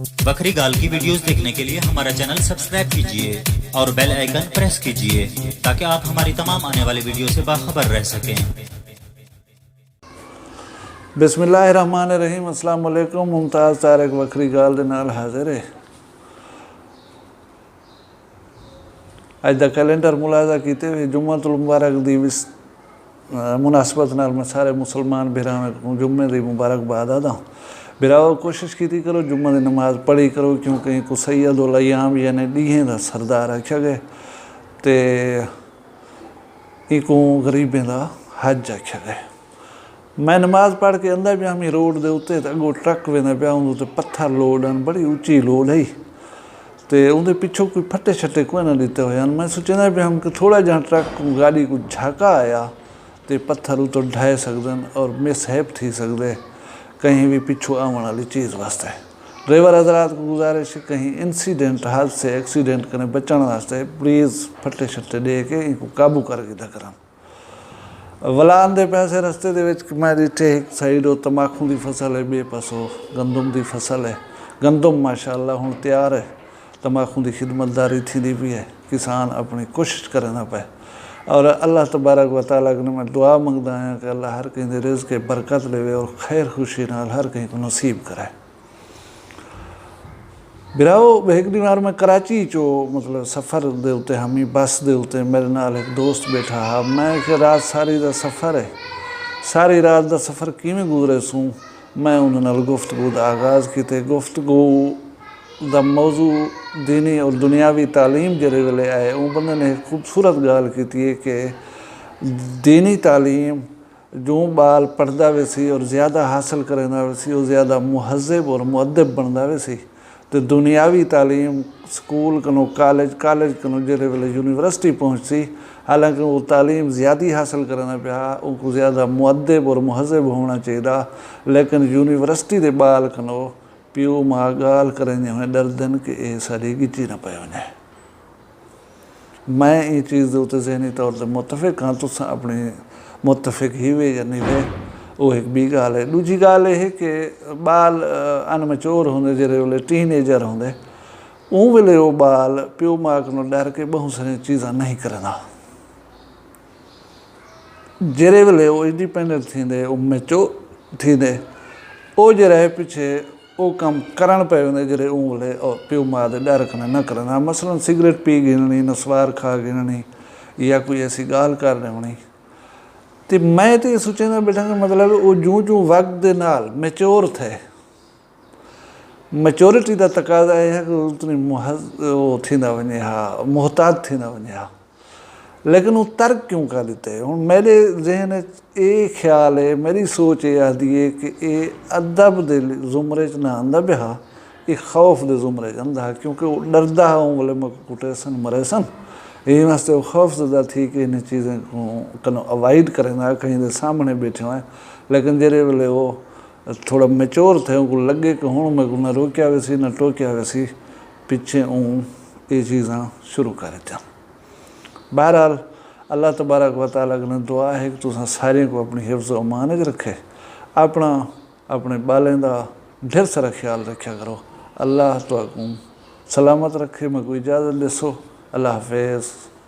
बकरी गाल की वीडियोस देखने के लिए हमारा चैनल सब्सक्राइब कीजिए और बेल आइकन प्रेस कीजिए ताकि आप हमारी तमाम आने वाली वीडियो से बाखबर रह सकें। बिस्मिल्लाहिर्रहमानिर्रहीम। अस्सलाम वालेकुम। मुमताज़ तारिक बकरी गाल दे नाल हाजिर है। अज दा कैलेंडर मुलाजा कीते हुए जुम्मतुल मुबारक दी मुनासबत नाल मैं सारे मुसलमान बिरावां को जुम्मे दी मुबारकबाद आदा। बिराओ कोशिश की करो जुम्मे की नमाज पढ़ी करो, क्योंकि को सैयदुल अय्याम यानी डीहें का सरदार आख्या गया तो इको गरीबें का हज आख्या गया। मैं नमाज पढ़ के अंदर भी हम रोड के उत्ते अगों ट्रक वेंदा पिया, उन्होंने पत्थर लोड हैं, बड़ी उच्ची लोड है तो उनके पिछों कोई फटे छट्टे कोई ना दिते हुए। मैं सोचता भी हम कि थोड़ा जहाँ ट्रक गाड़ी को झाका आया तो पत्थर उतो ढाए सकते और मिसहैप थी सकते कहीं भी पिछू आने वाली चीज़ वास्ते। ड्राइवर हजरात को गुजारिश है कहीं इंसीडेंट हादसे एक्सीडेंट कने बचने वास्ते प्लीज़ फटे छट्टे दे के इनको काबू करके दे वलान दे पैसे रस्ते दे विच मैं डिठे एक साइड वो तंबाकू की फसल है, बे पासों गंदम की फसल है। गंदम माशाअल्लाह हुण तैयार है, तंबाकू की खिदमतदारी थी भी है, किसान अपनी कोशिश करना पे और अल्लाह तबारक व तआला ने मैं दुआ मंगदा हाँ कि अल्लाह हर कहीं रिज़्क़ के बरकत लेवे और खैर खुशी नाल हर कहीं को नसीब कराए। बिराओ एक दिन मैं कराची चो मतलब सफ़र दे उत्ते हमी बस दे उत्ते मेरे नाल एक दोस्त बैठा हा। मैं कि रात सारी दा सफ़र है, सारी रात दा सफ़र किवें गुजरे सूँ। मैं उन्हां नाल गुफ्तगू दा आगाज़ कीते। गुफ्तगू दा मौजू दीनी और दुनियावी तालीम जेरे वेले आए उन बंदे ने खूबसूरत गाल की है कि दीनी तालीम जो बाल पढ़दा वैसी और ज़्यादा हासिल करना वैसी वो ज़्यादा मुहज़्ज़ब और मुअद्दब बनदा वैसी। तो दुनियावी तालीम स्कूल कनो कॉलेज कनो जेरे वेले यूनिवर्सिटी पहुँचती, हालांकि वो तालीम ज़्यादा हासिल करना पिया उनको ज़्यादा मुअद्दब और मुहज़्ज़ब होना चाहिए, लेकिन यूनिवर्सिटी के बाल कनो प्यो माँ गाल करें हुए डरदन कि ये सारी गिची ना पे वने। मैं ये चीज़ उत्ते ज़हनी तौर पर मुतफिक हाँ, तुस अपनी मुतफिक ही वे या नहीं वे वो एक बी गाल है। दूजी गाल यह है कि बाल अनमचोर होंगे जेरे वेले टीनेजर होंगे उन वेले वो बाल प्यो माँ को डर के बहुत सारी चीज़ा नहीं करना। जेरे वेले वो इंडिपेंडेंट थींदे वो मैच्योर थींदे वो जरा पिछे वो कम करण पे होंगे जेरे उन वेले प्यो माँ के डर कने न करना। मसलन सिगरेट पी गिननी, नस्वार खा गिननी या कोई ऐसी गाल कर देनी। तो मैं तो ये सोचना बेटा कि मतलब वो जूँ जूँ वक्त के नाल मैच्योर थे, मैच्योरिटी का तकाजा यह है कि उतनी वो थींदा वने हा, मोहताज थींदा वने हा। लेकिन वो तर्क क्यों कर देते हूँ मेरे जहन ये ख्याल है, मेरी सोच ये आती है कि ये अदब के जुमरे च ना आंदा भी हा, ये खौफ के जुमरे च आंदा, क्योंकि वो डरदा हा उन वाले कुटे सन मरे सन। ये वास्ते वो खौफजदा थी कि इन चीज़ें को कनो अवॉइड करें कहीं दे सामने बैठे हुए। लेकिन जेरे वेले वो थोड़ा मैच्योर थे उनको लगे कि हूँ मैं को ना रोकया वैसी ना टोकया वैसी पिछे ऊँ ये चीज़ा शुरू कर दिया। बहरहाल अल्लाह तबारक व तआला ने दुआ है कि तुसा सारे को अपनी हिफ्ज़ अमान च रखे, अपना अपने बालें का ढेर सारा ख्याल रखा करो। अल्लाह तो सलामत रखे। मैं कोई इजाज़त दसो। अल्लाह हाफिज़।